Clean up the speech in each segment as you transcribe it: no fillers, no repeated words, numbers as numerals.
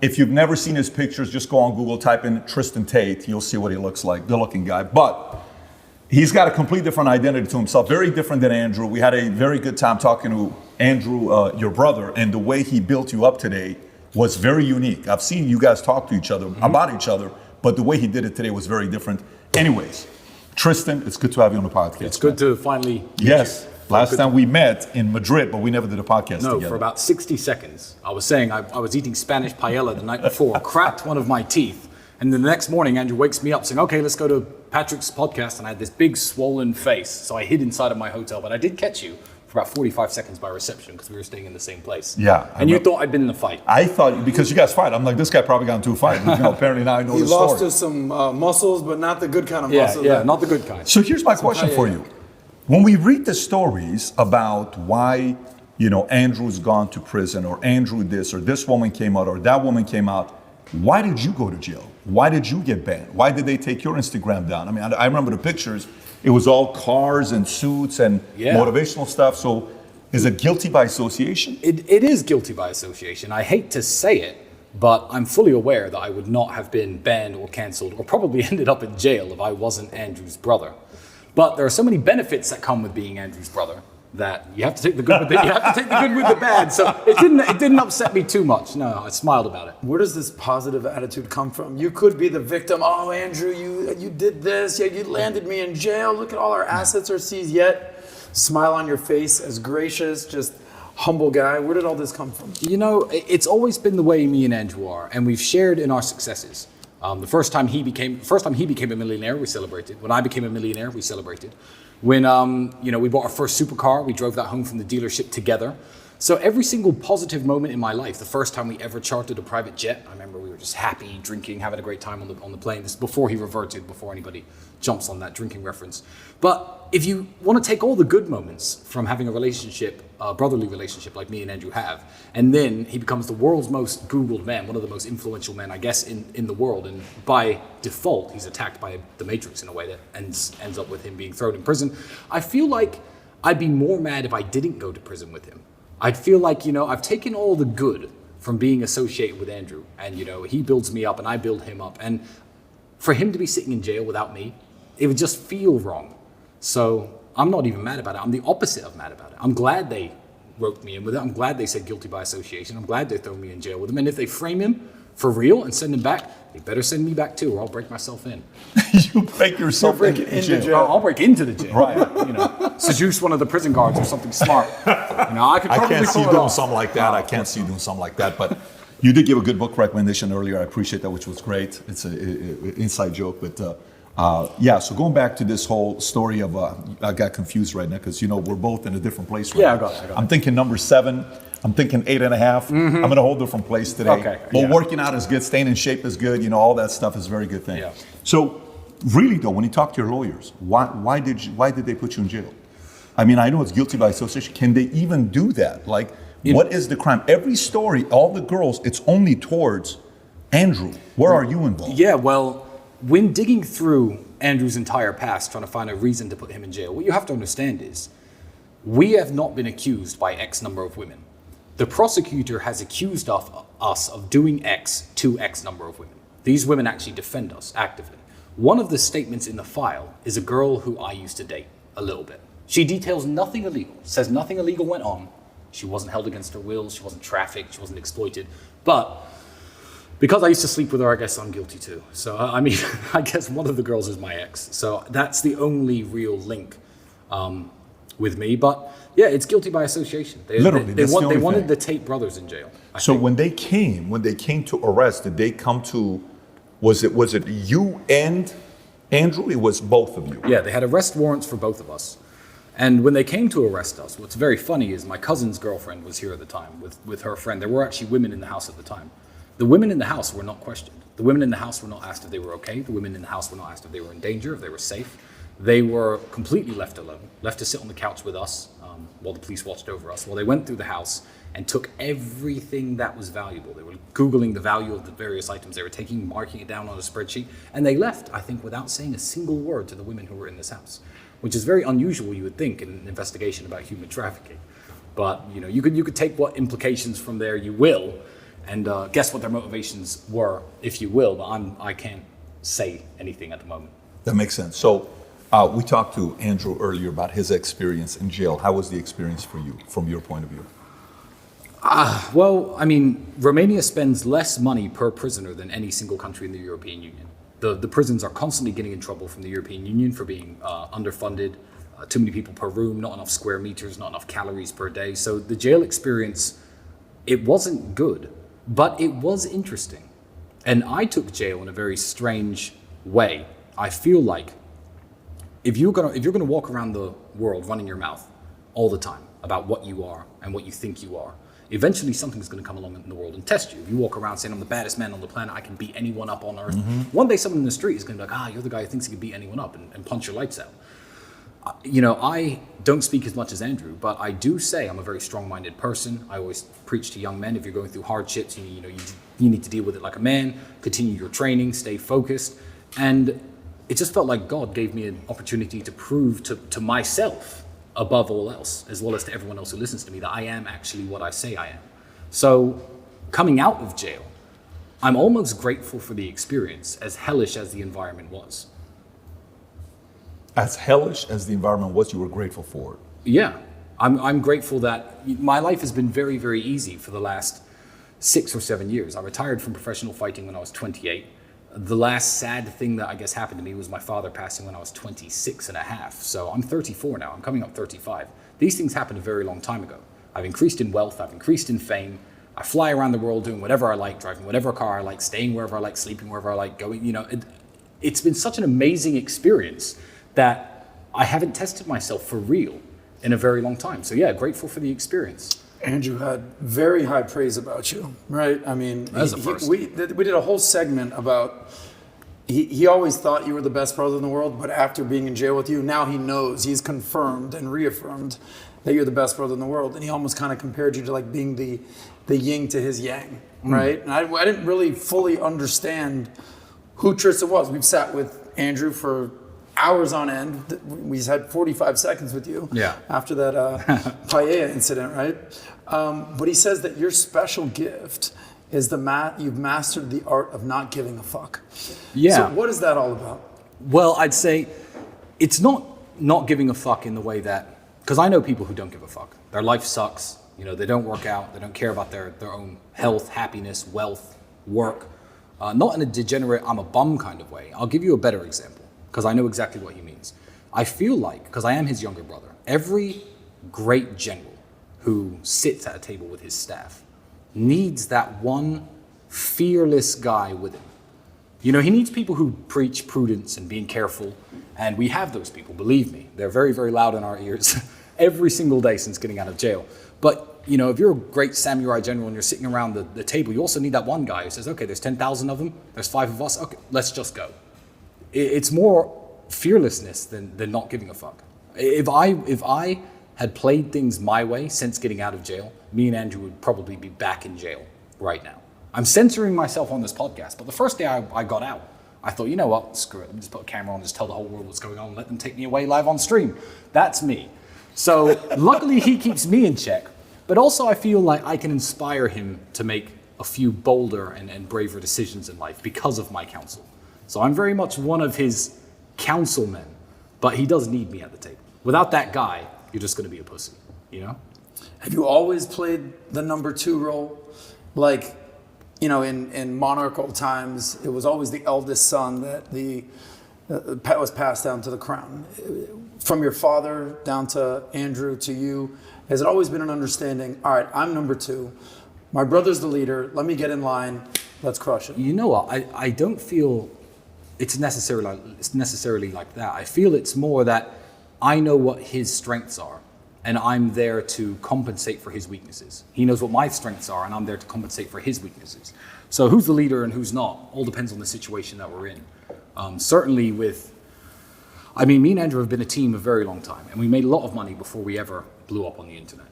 If you've never seen his pictures, just go on Google, type in Tristan Tate, you'll see what he looks like. Good looking guy. But he's got a complete different identity to himself, very different than Andrew. We had a very good time talking to Andrew, your brother, and the way he built you up today was very unique. I've seen you guys talk to each other about each other, but the way he did it today was very different. Anyways, Tristan, it's good to have you on the podcast. It's good to finally meet Yes. you. Last time we met in Madrid, but we never did a podcast together. No, for about 60 seconds. I was saying I was eating Spanish paella the night before, cracked one of my teeth, and then the next morning Andrew wakes me up saying, okay, let's go to Patrick's podcast, and I had this big swollen face, so I hid inside of my hotel, but I did catch you for about 45 seconds by reception because we were staying in the same place. Yeah. And you thought I'd been in a fight. I thought, because you guys fight, I'm like, this guy probably got into a fight. Apparently now I know the story. He lost us some muscles, but not the good kind of muscles. Yeah, not the good kind. So here's my question for you. When we read the stories about why, Andrew's gone to prison, or Andrew this, or this woman came out, or that woman came out, why did you go to jail? Why did you get banned? Why did they take your Instagram down? I mean, I remember the pictures. It was all cars and suits and motivational stuff. So is it guilty by association? It is guilty by association. I hate to say it, but I'm fully aware that I would not have been banned or canceled or probably ended up in jail if I wasn't Andrew's brother. But there are so many benefits that come with being Andrew's brother that you have to take the good with the, the bad. So it didn't upset me too much. No, I smiled about it. Where does this positive attitude come from? You could be the victim. Oh, Andrew, you did this. Yeah, you landed me in jail. Look at all our assets are seized. Yet, smile on your face, as gracious, just humble guy. Where did all this come from? It's always been the way me and Andrew are, and we've shared in our successes. The first time he became a millionaire, we celebrated. When I became a millionaire, we celebrated. When we bought our first supercar, we drove that home from the dealership together. So every single positive moment in my life, the first time we ever chartered a private jet, I remember we were just happy, drinking, having a great time on the plane. This is before he reverted, before anybody jumps on that drinking reference. But if you want to take all the good moments from having a relationship, a brotherly relationship like me and Andrew have, and then he becomes the world's most Googled man, one of the most influential men, I guess, in the world. And by default, he's attacked by the Matrix in a way that ends up with him being thrown in prison. I feel like I'd be more mad if I didn't go to prison with him. I'd feel like, I've taken all the good from being associated with Andrew, and, he builds me up and I build him up. And for him to be sitting in jail without me, it would just feel wrong. So I'm not even mad about it. I'm the opposite of mad about it. I'm glad they roped me in with it. I'm glad they said guilty by association. I'm glad they throw me in jail with him. And if they frame him for real and send him back, they better send me back too, or I'll break myself in. You break yourself into jail. I'll break into the jail. Right. Seduce one of the prison guards or something smart. I can't see you doing something like that. I can't see you doing something like that. But you did give a good book recommendation earlier. I appreciate that, which was great. It's an inside joke. But so going back to this whole story of, I got confused right now because, we're both in a different place right now. I got it. I'm thinking number 7. I'm thinking 8.5. I'm in a whole different place today. Okay. But working out is good. Staying in shape is good. All that stuff is a very good thing. Yeah. So really though, when you talk to your lawyers, why did they put you in jail? I mean, I know it's guilty by association. Can they even do that? Like, what is the crime? Every story, all the girls, it's only towards Andrew. Where are you involved? Yeah, well, when digging through Andrew's entire past, trying to find a reason to put him in jail, what you have to understand is we have not been accused by X number of women. The prosecutor has accused us of doing X to X number of women. These women actually defend us actively. One of the statements in the file is a girl who I used to date a little bit. She details nothing illegal, says nothing illegal went on. She wasn't held against her will, she wasn't trafficked, she wasn't exploited. But because I used to sleep with her, I guess I'm guilty too. So, I mean, I guess one of the girls is my ex. So that's the only real link with me. But yeah, it's guilty by association. They wanted the Tate brothers in jail. So when they came to arrest, did they come to, was it you and Andrew? It was both of you. Yeah, they had arrest warrants for both of us. And when they came to arrest us, what's very funny is my cousin's girlfriend was here at the time with her friend. There were actually women in the house at the time. The women in the house were not questioned. The women in the house were not asked if they were okay. The women in the house were not asked if they were in danger, if they were safe. They were completely left alone, left to sit on the couch with us while the police watched over us, while they went through the house and took everything that was valuable. They were Googling the value of the various items they were taking, marking it down on a spreadsheet, and they left, I think, without saying a single word to the women who were in this house, which is very unusual, you would think, in an investigation about human trafficking. But you could take what implications from there you will, and guess what their motivations were, if you will. But I can't say anything at the moment. That makes sense. So we talked to Andrew earlier about his experience in jail. How was the experience for you, from your point of view? Well, I mean, Romania spends less money per prisoner than any single country in the European Union. The prisons are constantly getting in trouble from the European Union for being underfunded, too many people per room, not enough square meters, not enough calories per day. So the jail experience, it wasn't good, but it was interesting. And I took jail in a very strange way. I feel like if you're gonna walk around the world running your mouth all the time about what you are and what you think you are, eventually something's going to come along in the world and test you. If you walk around saying, I'm the baddest man on the planet, I can beat anyone up on earth. One day someone in the street is going to be like, you're the guy who thinks he can beat anyone up and punch your lights out. I don't speak as much as Andrew, but I do say I'm a very strong-minded person. I always preach to young men, if you're going through hardships, you need to deal with it like a man, continue your training, stay focused. And it just felt like God gave me an opportunity to prove to myself, above all else, as well as to everyone else who listens to me, that I am actually what I say I am. So coming out of jail, I'm almost grateful for the experience, as hellish as the environment was. As hellish as the environment was, you were grateful for it? Yeah, I'm grateful that my life has been very, very easy for the last 6 or 7 years. I retired from professional fighting when I was 28. The last sad thing that I guess happened to me was my father passing when I was 26 and a half. So I'm 34 now, I'm coming up 35. These things happened a very long time ago. I've increased in wealth, I've increased in fame. I fly around the world doing whatever I like, driving whatever car I like, staying wherever I like, sleeping wherever I like, going, it's been such an amazing experience that I haven't tested myself for real in a very long time. So yeah, grateful for the experience. Andrew had very high praise about you, right? I mean, That's the first. We did a whole segment about, he always thought you were the best brother in the world, but after being in jail with you, now he knows, he's confirmed and reaffirmed that you're the best brother in the world. And he almost kind of compared you to like being the yin to his yang, right? And I didn't really fully understand who Tristan was. We've sat with Andrew for hours on end. We had 45 seconds with you after that paella incident, right? But he says that your special gift is you've mastered the art of not giving a fuck. Yeah. So what is that all about? Well, I'd say it's not giving a fuck in the way that, because I know people who don't give a fuck. Their life sucks. They don't work out. They don't care about their own health, happiness, wealth, work. Not in a degenerate, I'm a bum kind of way. I'll give you a better example, because I know exactly what he means. I feel like, because I am his younger brother, every great general who sits at a table with his staff needs that one fearless guy with him. He needs people who preach prudence and being careful, and we have those people, believe me. They're very, very loud in our ears every single day since getting out of jail. But, if you're a great samurai general and you're sitting around the table, you also need that one guy who says, okay, there's 10,000 of them, there's 5 of us, okay, let's just go. It's more fearlessness than not giving a fuck. If I had played things my way since getting out of jail, me and Andrew would probably be back in jail right now. I'm censoring myself on this podcast, but the first day I got out, I thought, you know what, screw it. Let me just put a camera on, just tell the whole world what's going on, and let them take me away live on stream. That's me. So luckily he keeps me in check, but also I feel like I can inspire him to make a few bolder and braver decisions in life because of my counsel. So I'm very much one of his councilmen, but he does need me at the table. Without that guy, you're just going to be a pussy, Have you always played the number 2 role? Like, in monarchical times, it was always the eldest son that was passed down to the crown. From your father down to Andrew to you, has it always been an understanding, all right, I'm number 2, my brother's the leader, let me get in line, let's crush it? You know what, I don't feel it's necessarily like that. I feel it's more that I know what his strengths are, and I'm there to compensate for his weaknesses. He knows what my strengths are, and I'm there to compensate for his weaknesses. So who's the leader and who's not all depends on the situation that we're in. Certainly me and Andrew have been a team a very long time, and we made a lot of money before we ever blew up on the internet.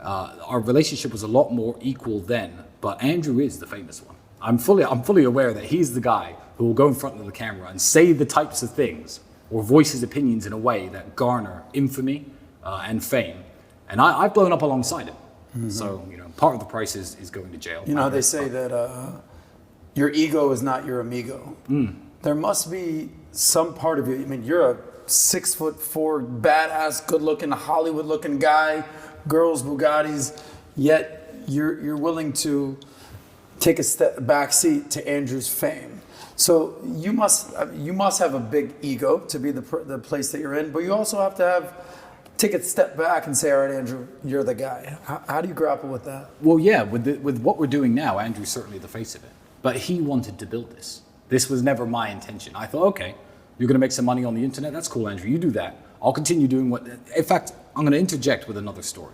Our relationship was a lot more equal then, but Andrew is the famous one. I'm fully aware that he's the guy who will go in front of the camera and say the types of things or voice his opinions in a way that garner infamy and fame. And I've blown up alongside him. So, part of the price is going to jail. You know how they say that your ego is not your amigo. There must be some part of you. I mean, you're a 6'4", badass, good-looking, Hollywood-looking guy, girls, Bugattis, yet you're willing to take a back seat to Andrew's fame. So you must have a big ego to be the place that you're in, but you also have to take a step back and say, all right, Andrew, you're the guy. How do you grapple with that? Well, yeah, with what we're doing now, Andrew's certainly the face of it. But he wanted to build this. This was never my intention. I thought, okay, you're going to make some money on the internet. That's cool, Andrew. You do that. I'll continue doing what... In fact, I'm going to interject with another story.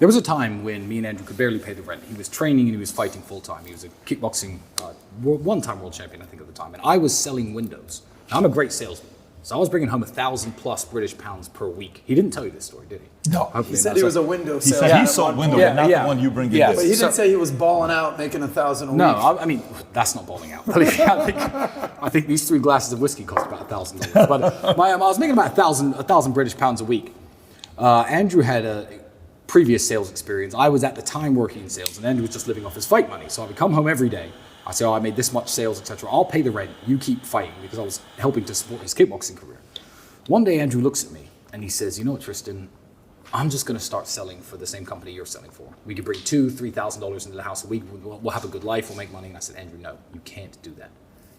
There was a time when me and Andrew could barely pay the rent. He was training and he was fighting full-time. He was a kickboxing one-time world champion, I think, at the time. And I was selling windows. Now, I'm a great salesman. So I was bringing home 1,000 plus British pounds per week. He didn't tell you this story, did he? No. He said he was a window He salesman. said he sold windows, but not the one you bring in. Yeah. But he didn't say he was balling out, making 1,000 a week. No, I mean, that's not balling out. I think these 3 glasses of whiskey cost about $1,000. But I was making about 1,000 British pounds a week. Andrew had a previous sales experience. I was at the time working in sales, and Andrew was just living off his fight money. So I would come home every day. I say, I made this much sales, etc. I'll pay the rent. You keep fighting, because I was helping to support his kickboxing career. One day, Andrew looks at me and he says, you know what, Tristan, I'm just going to start selling for the same company you're selling for. We could bring $2,000-$3,000 into the house a week. We'll have a good life. We'll make money. And I said, Andrew, no, you can't do that.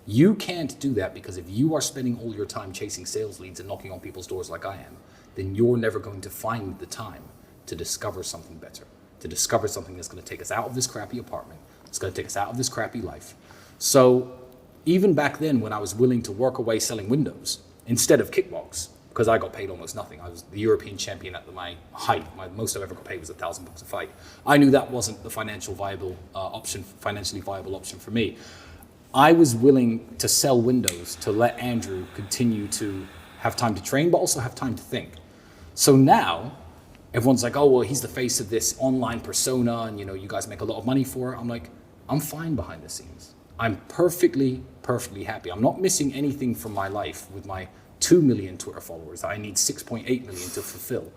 You can't do that, because if you are spending all your time chasing sales leads and knocking on people's doors like I am, then you're never going to find the time to discover something better, to discover something that's going to take us out of this crappy apartment. It's going to take us out of this crappy life. So even back then, when I was willing to work away selling windows instead of kickbox, because I got paid almost nothing. I was the European champion at my height. Most I've ever got paid was $1,000 a fight. I knew that wasn't the financially viable option for me. I was willing to sell windows to let Andrew continue to have time to train, but also have time to think. So now, everyone's like, oh, well, he's the face of this online persona, and you guys make a lot of money for it. I'm like, I'm fine behind the scenes. I'm perfectly happy. I'm not missing anything from my life with my 2 million Twitter followers. I need 6.8 million to fulfill.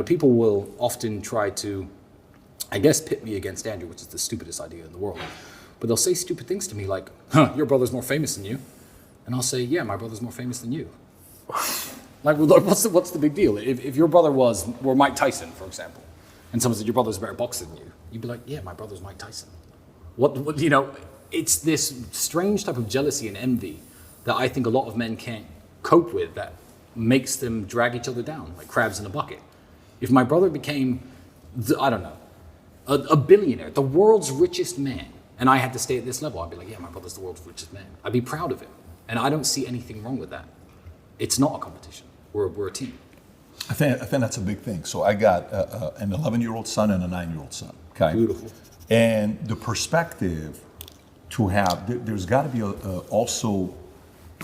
People will often try to, I guess, pit me against Andrew, which is the stupidest idea in the world. But they'll say stupid things to me like, your brother's more famous than you. And I'll say, yeah, my brother's more famous than you. Like, what's the big deal? If your brother were Mike Tyson, for example, and someone said your brother's a better boxer than you, you'd be like, yeah, my brother's Mike Tyson. It's this strange type of jealousy and envy that I think a lot of men can't cope with, that makes them drag each other down like crabs in a bucket. If my brother became, a billionaire, the world's richest man, and I had to stay at this level, I'd be like, yeah, my brother's the world's richest man. I'd be proud of him. And I don't see anything wrong with that. It's not a competition. We're a team. I think that's a big thing. So I got an 11-year-old son and a 9-year-old son. Okay. Beautiful. And the perspective to have, there's got to be also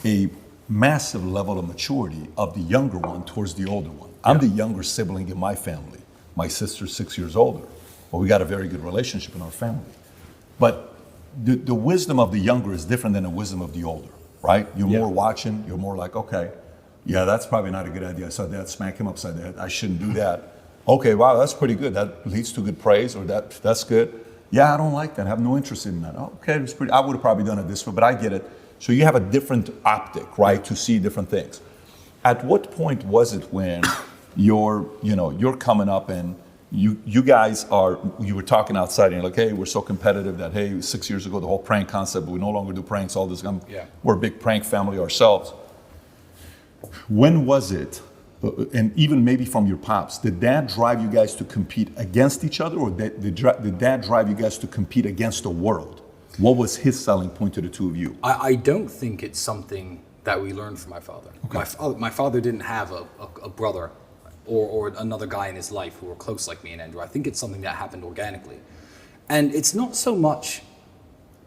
a massive level of maturity of the younger one towards the older one. I'm the younger sibling in my family. My sister's 6 years older. Well, we got a very good relationship in our family. But the wisdom of the younger is different than the wisdom of the older, right? You're more watching, you're more like, okay, yeah, that's probably not a good idea. I saw Dad smack him upside the head. I shouldn't do that. Okay, wow, that's pretty good. That leads to good praise, or that's good. Yeah, I don't like that. I have no interest in that. Okay, it's pretty. I would have probably done it this way, but I get it. So you have a different optic, right, to see different things. At what point was it when you're coming up and you guys you were talking outside and you're like, hey, we're so competitive that, hey, 6 years ago, the whole prank concept, we no longer do pranks, all this. We're a big prank family ourselves. When was it, and even maybe from your pops, did Dad drive you guys to compete against each other, or did Dad drive you guys to compete against the world? What was his selling point to the two of you? I don't think it's something that we learned from my father. Okay. My father didn't have a brother or another guy in his life who were close like me and Andrew. I think it's something that happened organically. And it's not so much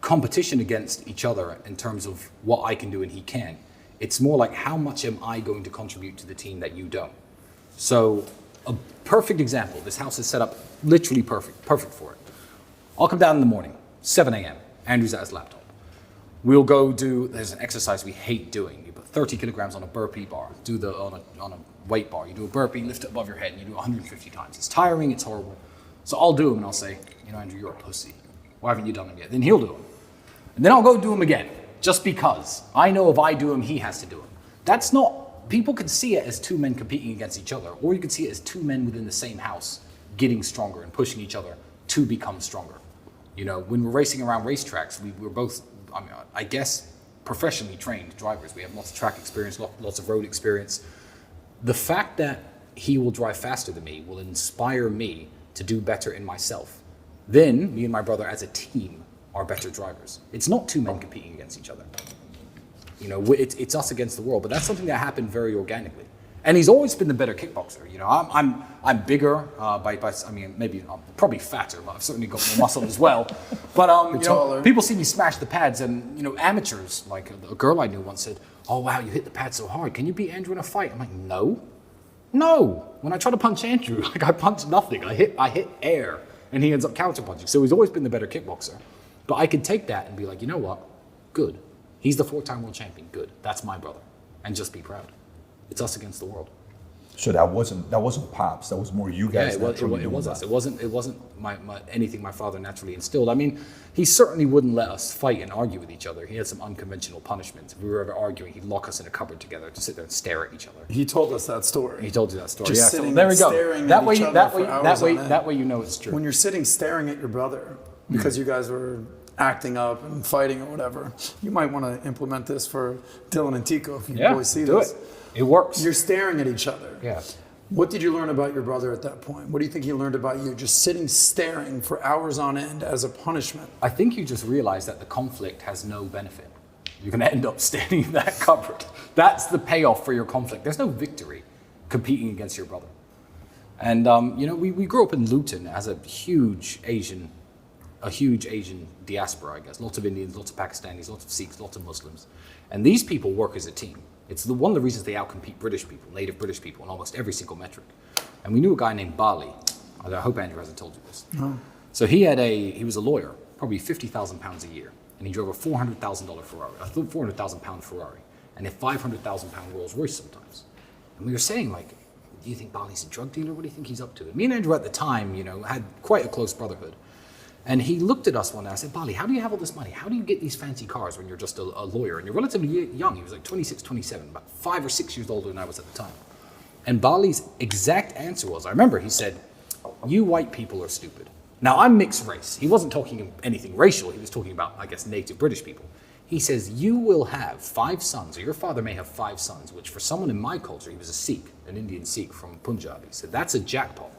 competition against each other in terms of what I can do and he can. It's more like, how much am I going to contribute to the team that you don't? So a perfect example, this house is set up literally perfect for it. I'll come down in the morning, 7 a.m. Andrew's at his laptop. We'll go there's an exercise we hate doing. You put 30 kilograms on a burpee bar, on a weight bar, you do a burpee, lift it above your head, and you do it 150 times. It's tiring, it's horrible. So I'll do them and I'll say, Andrew, you're a pussy. Why haven't you done them yet? Then he'll do them. And then I'll go do them again, just because. I know if I do them, he has to do them. That's not, people can see it as two men competing against each other, or you can see it as two men within the same house getting stronger and pushing each other to become stronger. When we're racing around racetracks, we're both, I guess, professionally trained drivers. We have lots of track experience, lots of road experience. The fact that he will drive faster than me will inspire me to do better in myself. Then me and my brother as a team are better drivers. It's not two men competing against each other. It's us against the world, but that's something that happened very organically. And he's always been the better kickboxer. I'm bigger maybe I'm probably fatter, but I've certainly got more muscle as well. But people see me smash the pads, and amateurs, like a girl I knew once said, "Oh wow, you hit the pads so hard. Can you beat Andrew in a fight?" I'm like, no. When I try to punch Andrew, I punch nothing. I hit air, and he ends up counter punching. So he's always been the better kickboxer. But I could take that and be like, you know what? Good. He's the 4-time world champion. Good. That's my brother, and just be proud. It's us against the world. So that wasn't Pops. That was more you guys. Yeah, it was us. It wasn't anything my father naturally instilled. He certainly wouldn't let us fight and argue with each other. He had some unconventional punishments. If we were ever arguing, he'd lock us in a cupboard together to sit there and stare at each other. He told us that story. He told you that story. Just yeah. sitting So there we go. staring That at way, each other that for way, hours that way, on end. that way, it's true. When you're sitting staring at your brother because you guys were acting up and fighting or whatever, you might want to implement this for Dylan and Tico if you boys see do this. it. It works. You're staring at each other. Yeah. What did you learn about your brother at that point? What do you think he learned about you? Just sitting staring for hours on end as a punishment. I think you just realize that the conflict has no benefit. You're going to end up standing in that cupboard. That's the payoff for your conflict. There's no victory competing against your brother. And we grew up in Luton as a huge Asian diaspora, I guess. Lots of Indians, lots of Pakistanis, lots of Sikhs, lots of Muslims. And these people work as a team. It's one of the reasons they outcompete British people, native British people, in almost every single metric. And we knew a guy named Bali. I hope Andrew hasn't told you this. No. So he was a lawyer, probably 50,000 pounds a year. And he drove a $400,000 Ferrari, a 400,000 pound Ferrari, and a 500,000 pound Rolls Royce sometimes. And we were saying, do you think Bali's a drug dealer? What do you think he's up to? And me and Andrew at the time, had quite a close brotherhood. And he looked at us one day. I said, Bali, how do you have all this money? How do you get these fancy cars when you're just a lawyer? And you're relatively young. He was like 26, 27, about 5 or 6 years older than I was at the time. And Bali's exact answer was, I remember he said, you white people are stupid. Now, I'm mixed race. He wasn't talking anything racial. He was talking about, I guess, native British people. He says, you will have 5 sons, or your father may have 5 sons, which for someone in my culture, he was a Sikh, an Indian Sikh from Punjab. He said, that's a jackpot.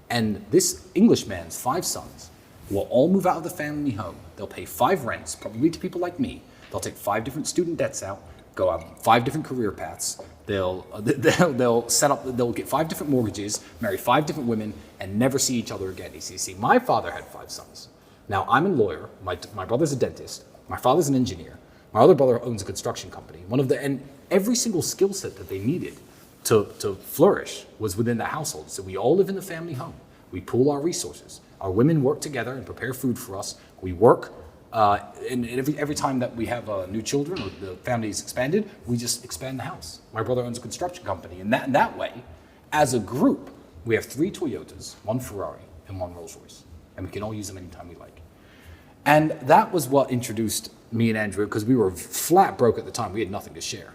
And this Englishman's 5 sons will all move out of the family home. They'll pay 5 rents, probably to people like me. They'll take 5 different student debts out, go out 5 different career paths. They'll get 5 different mortgages, marry 5 different women, and never see each other again. You see, my father had 5 sons. Now I'm a lawyer. My brother's a dentist. My father's an engineer. My other brother owns a construction company. And every single skill set that they needed to flourish was within the household. So we all live in the family home. We pool our resources. Our women work together and prepare food for us. We work, and every time that we have new children or the family is expanded, we just expand the house. My brother owns a construction company, and that way, as a group, we have 3 Toyotas, 1 Ferrari, and 1 Rolls Royce, and we can all use them anytime we like. And that was what introduced me and Andrew, because we were flat broke at the time. We had nothing to share.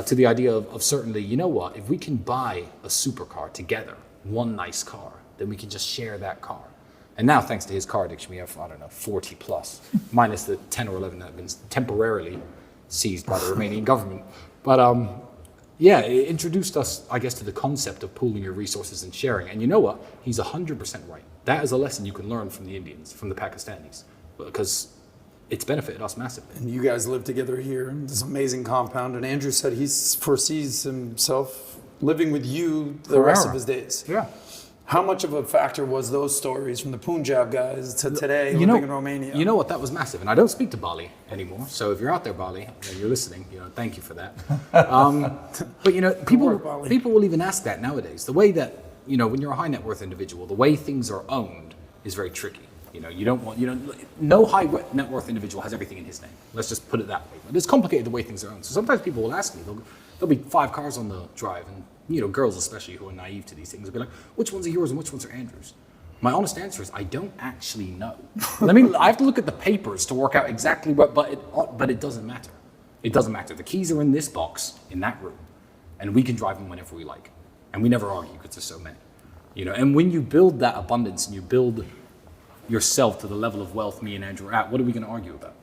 To the idea of certainly, you know what, if we can buy a supercar together, one nice car, then we can just share that car. And now, thanks to his car addiction, we have, 40 plus, minus the 10 or 11 that have been temporarily seized by the Romanian government. But it introduced us, I guess, to the concept of pooling your resources and sharing. And you know what? He's 100% right. That is a lesson you can learn from the Indians, from the Pakistanis, because it's benefited us massively. And you guys live together here in this amazing compound. And Andrew said he foresees himself living with you the rest of his days. Yeah. How much of a factor was those stories from the Punjab guys to today living in Romania? You know what? That was massive. And I don't speak to Bali anymore. So if you're out there, Bali, and you're listening, thank you for that. But people will even ask that nowadays. The way that, when you're a high net worth individual, the way things are owned is very tricky. You don't want, no high net worth individual has everything in his name. Let's just put it that way. But it's complicated the way things are owned. So sometimes people will ask me, there'll be 5 cars on the drive, and girls especially who are naive to these things will be like, which ones are yours and which ones are Andrew's? My honest answer is I don't actually know. I have to look at the papers to work out exactly what, but it doesn't matter. It doesn't matter. The keys are in this box in that room, and we can drive them whenever we like, and we never argue because there's so many. And when you build that abundance and you build yourself to the level of wealth me and Andrew are at, what are we going to argue about?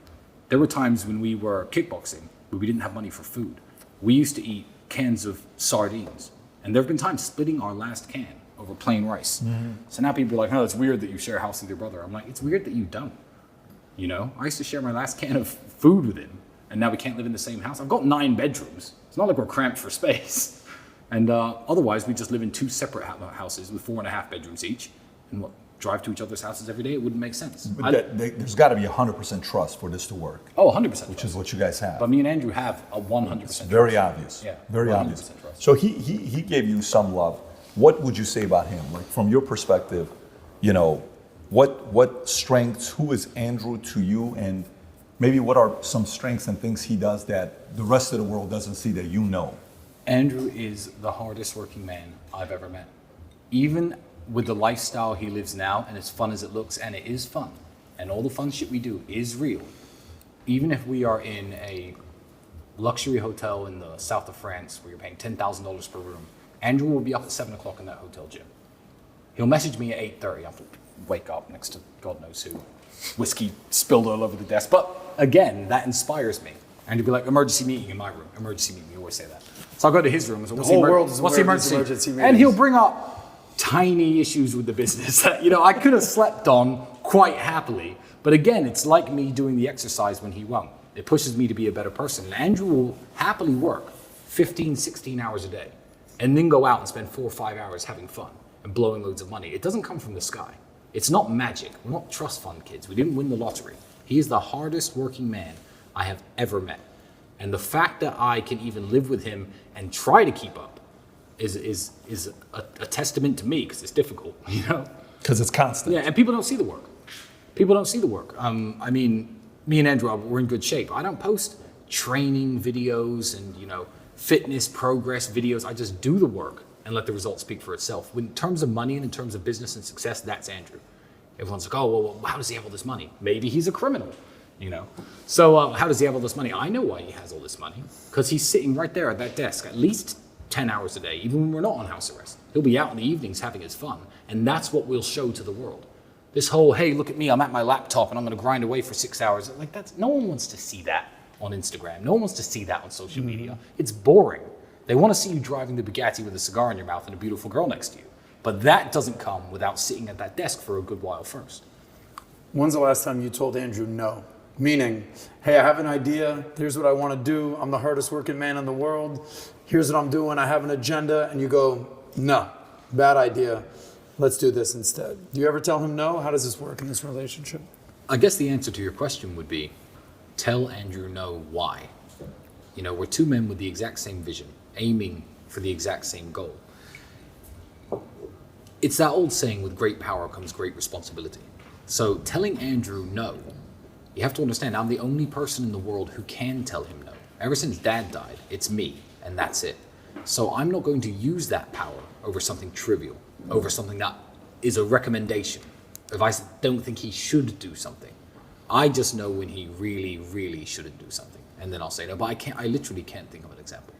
There were times when we were kickboxing where we didn't have money for food. We used to eat cans of sardines, and there have been times splitting our last can over plain rice. Mm-hmm. So now people are like, oh, it's weird that you share a house with your brother. I'm like, it's weird that you don't. I used to share my last can of food with him, and now we can't live in the same house. I've got 9 bedrooms. It's not like we're cramped for space. And otherwise, we just live in 2 separate houses with 4.5 bedrooms each, and drive to each other's houses every day. It wouldn't make sense. There's got to be 100% trust for this to work. Oh, 100%. Which is what you guys have. But me and Andrew have a 100% It's very trust. obvious. Yeah, very obvious. Trust. So he gave you some love. What would you say about him? Like from your perspective, what strengths, who is Andrew to you, and maybe what are some strengths and things he does that the rest of the world doesn't see that you know? Andrew is the hardest working man I've ever met. Even with the lifestyle he lives now, and as fun as it looks, and it is fun, and all the fun shit we do is real. Even if we are in a luxury hotel in the south of France where you're paying $10,000 per room, Andrew will be up at 7 o'clock in that hotel gym. He'll message me at 8:30. I have to wake up next to God knows who. Whiskey spilled all over the desk. But again, that inspires me. And he'll be like, emergency meeting in my room. Emergency meeting, we always say that. So I'll go to his room. So the whole world is what's the emergency meetings. And he'll bring up tiny issues with the business that, I could have slept on quite happily. But again, it's like me doing the exercise when he won't. It pushes me to be a better person. And Andrew will happily work 15, 16 hours a day and then go out and spend 4 or 5 hours having fun and blowing loads of money. It doesn't come from the sky. It's not magic. We're not trust fund kids. We didn't win the lottery. He is the hardest working man I have ever met. And the fact that I can even live with him and try to keep up is a testament to me, because it's difficult, Because it's constant. Yeah, and people don't see the work. Me and Andrew, we're in good shape. I don't post training videos and, fitness progress videos. I just do the work and let the results speak for itself. In terms of money and in terms of business and success, that's Andrew. Everyone's like, oh, well, how does he have all this money? Maybe he's a criminal, So how does he have all this money? I know why he has all this money, because he's sitting right there at that desk at least 10 hours a day, even when we're not on house arrest. He'll be out in the evenings having his fun, and that's what we'll show to the world. This whole, hey, look at me, I'm at my laptop and I'm gonna grind away for 6 hours. No one wants to see that on Instagram. No one wants to see that on social media. It's boring. They want to see you driving the Bugatti with a cigar in your mouth and a beautiful girl next to you. But that doesn't come without sitting at that desk for a good while first. When's the last time you told Andrew no? Meaning, hey, I have an idea. Here's what I want to do. I'm the hardest working man in the world. Here's what I'm doing. I have an agenda. And you go, no, bad idea. Let's do this instead. Do you ever tell him no? How does this work in this relationship? I guess the answer to your question would be, tell Andrew no why. We're 2 men with the exact same vision, aiming for the exact same goal. It's that old saying, with great power comes great responsibility. So telling Andrew no, you have to understand, I'm the only person in the world who can tell him no. Ever since Dad died, it's me, and that's it. So I'm not going to use that power over something trivial, over something that is a recommendation. If I don't think he should do something, I just know when he really, really shouldn't do something. And then I'll say no, but I literally can't think of an example.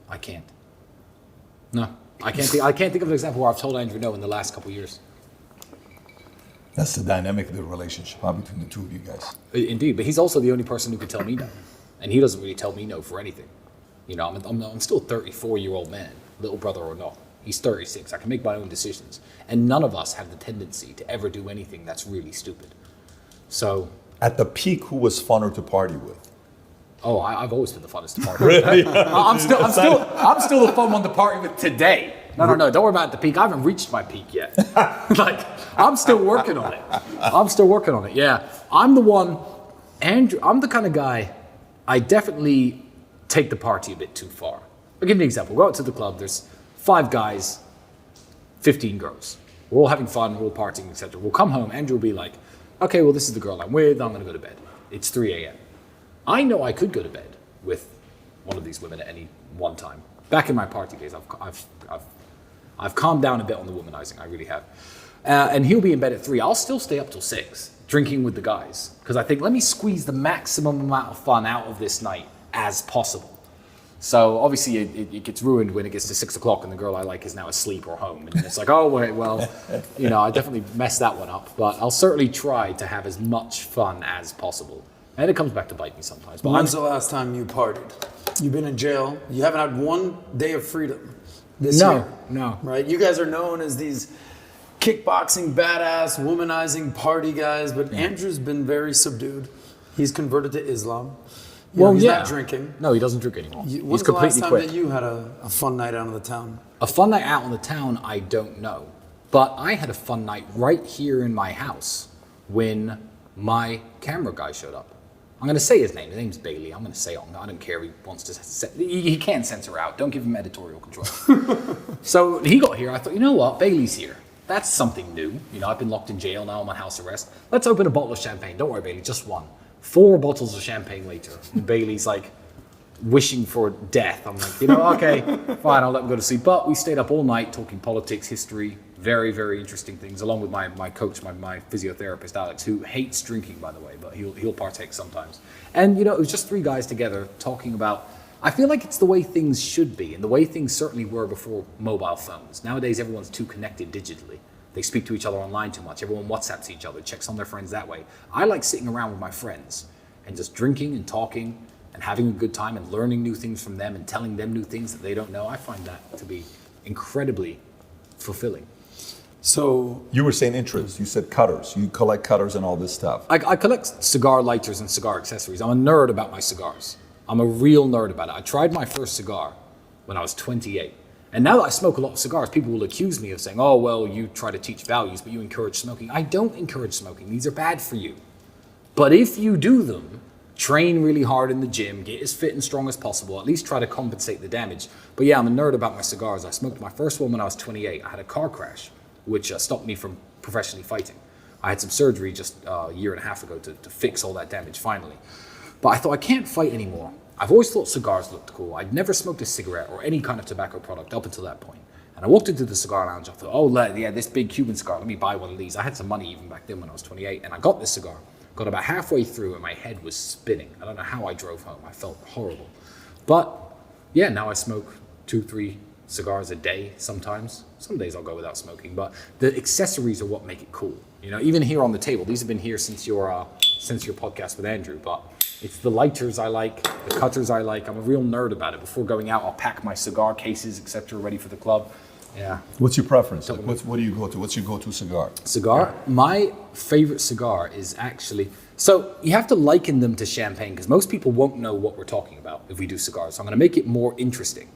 I can't. No, I can't think of an example where I've told Andrew no in the last couple of years. That's the dynamic of the relationship between the 2 of you guys. Indeed, but he's also the only person who could tell me no. And he doesn't really tell me no for anything. I'm still a 34-year-old man, little brother or not. He's 36. I can make my own decisions. And none of us have the tendency to ever do anything that's really stupid. So, at the peak, who was funner to party with? Oh, I've always been the funnest to party with. Really? I'm still the fun one to party with today. No, don't worry about the peak. I haven't reached my peak yet. I'm still working on it. Yeah, I'm the one, Andrew. I'm the kind of guy. I definitely take the party a bit too far. I'll give you an example. We'll go out to the club. There's 5 guys, 15 girls. We're all having fun. We're all partying, etc. We'll come home. Andrew will be like, okay, well, this is the girl I'm with. I'm going to go to bed. It's 3 a.m. I know I could go to bed with one of these women at any one time. Back in my party days, I've calmed down a bit on the womanizing. I really have. And he'll be in bed at 3. I'll still stay up till 6 drinking with the guys because I think let me squeeze the maximum amount of fun out of this night as possible. So obviously it gets ruined when it gets to 6 o'clock and the girl I like is now asleep or home. And it's like, oh, wait, well, I definitely messed that one up. But I'll certainly try to have as much fun as possible. And it comes back to bite me sometimes. But when's the last time you partied? You've been in jail. You haven't had one day of freedom this year. No. Right? You guys are known as these kickboxing, badass, womanizing party guys. But Andrew's been very subdued. He's converted to Islam. He's not drinking. No, he doesn't drink anymore. When's the last time that you had a fun night out on the town? A fun night out on the town, I don't know. But I had a fun night right here in my house when my camera guy showed up. I'm going to say his name. His name's Bailey. I'm going to say it. I don't care if he wants to. He can't censor out. Don't give him editorial control. So he got here. I thought, you know what? Bailey's here. That's something new. I've been locked in jail now. I'm on house arrest. Let's open a bottle of champagne. Don't worry, Bailey. Just one. 4 bottles of champagne later. And Bailey's like wishing for death. I'm like, okay, fine, I'll let him go to sleep. But we stayed up all night talking politics, history, very, very interesting things, along with my coach, my physiotherapist, Alex, who hates drinking, by the way, but he'll partake sometimes. And, it was just 3 guys together talking about, I feel like it's the way things should be, and the way things certainly were before mobile phones. Nowadays, everyone's too connected digitally. They speak to each other online too much. Everyone WhatsApps each other, checks on their friends that way. I like sitting around with my friends and just drinking and talking and having a good time and learning new things from them and telling them new things that they don't know. I find that to be incredibly fulfilling. So you were saying interests. You said cutters. You collect cutters and all this stuff. I collect cigar lighters and cigar accessories. I'm a nerd about my cigars. I'm a real nerd about it. I tried my first cigar when I was 28. And now that I smoke a lot of cigars, people will accuse me of saying, oh, well, you try to teach values, but you encourage smoking. I don't encourage smoking. These are bad for you. But if you do them, train really hard in the gym, get as fit and strong as possible, at least try to compensate the damage. But yeah, I'm a nerd about my cigars. I smoked my first one when I was 28. I had a car crash, which stopped me from professionally fighting. I had some surgery just a year and a half ago to fix all that damage finally. But I thought, I can't fight anymore. I've always thought cigars looked cool. I'd never smoked a cigarette or any kind of tobacco product up until that point. And I walked into the cigar lounge. I thought, oh, this big Cuban cigar, let me buy one of these. I had some money even back then when I was 28. And I got this cigar. Got about halfway through and my head was spinning. I don't know how I drove home. I felt horrible. But yeah, now I smoke 2-3 cigars a day sometimes. Some days I'll go without smoking. But the accessories are what make it cool. Even here on the table, these have been here since your podcast with Andrew. But it's the lighters I like, the cutters I like. I'm a real nerd about it. Before going out, I'll pack my cigar cases, etc., ready for the club. Yeah. What's your preference? Like, what do you go to? What's your go-to cigar? Cigar? My favorite cigar is actually... So you have to liken them to champagne because most people won't know what we're talking about if we do cigars. So I'm going to make it more interesting.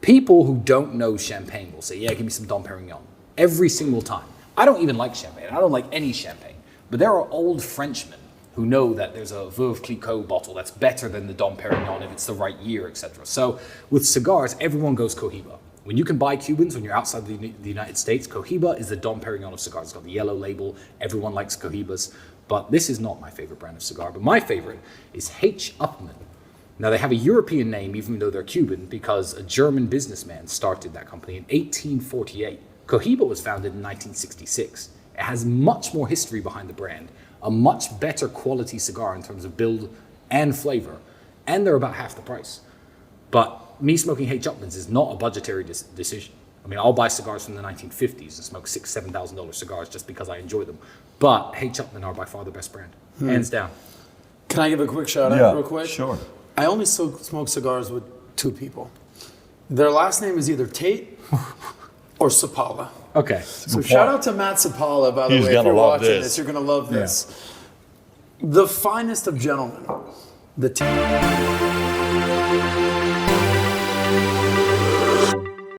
People who don't know champagne will say, yeah, give me some Dom Perignon. Every single time. I don't even like champagne. I don't like any champagne. But there are old Frenchmen who know that there's a Veuve Clicquot bottle that's better than the Dom Perignon if it's the right year, etc. So with cigars, everyone goes Cohiba. When you can buy Cubans, when you're outside the United States, Cohiba is the Dom Perignon of cigars. It's got the yellow label. Everyone likes Cohibas. But this is not my favorite brand of cigar. But my favorite is H. Upmann. Now, they have a European name, even though they're Cuban, because a German businessman started that company in 1848. Cohiba was founded in 1966. It has much more history behind the brand, a much better quality cigar in terms of build and flavor, and they're about half the price. But me smoking H. Upmann's is not a budgetary decision. I mean, I'll buy cigars from the 1950s and smoke $6,000, $7,000 cigars just because I enjoy them. But H. Upmann are by far the best brand, hands down. Can I give a quick shout out real quick? Sure. I only smoke cigars with 2 people. Their last name is either Tate or Sapala. Okay. So shout out to Matt Sapala, by the way. If you're watching this, you're going to love this. The finest of gentlemen. The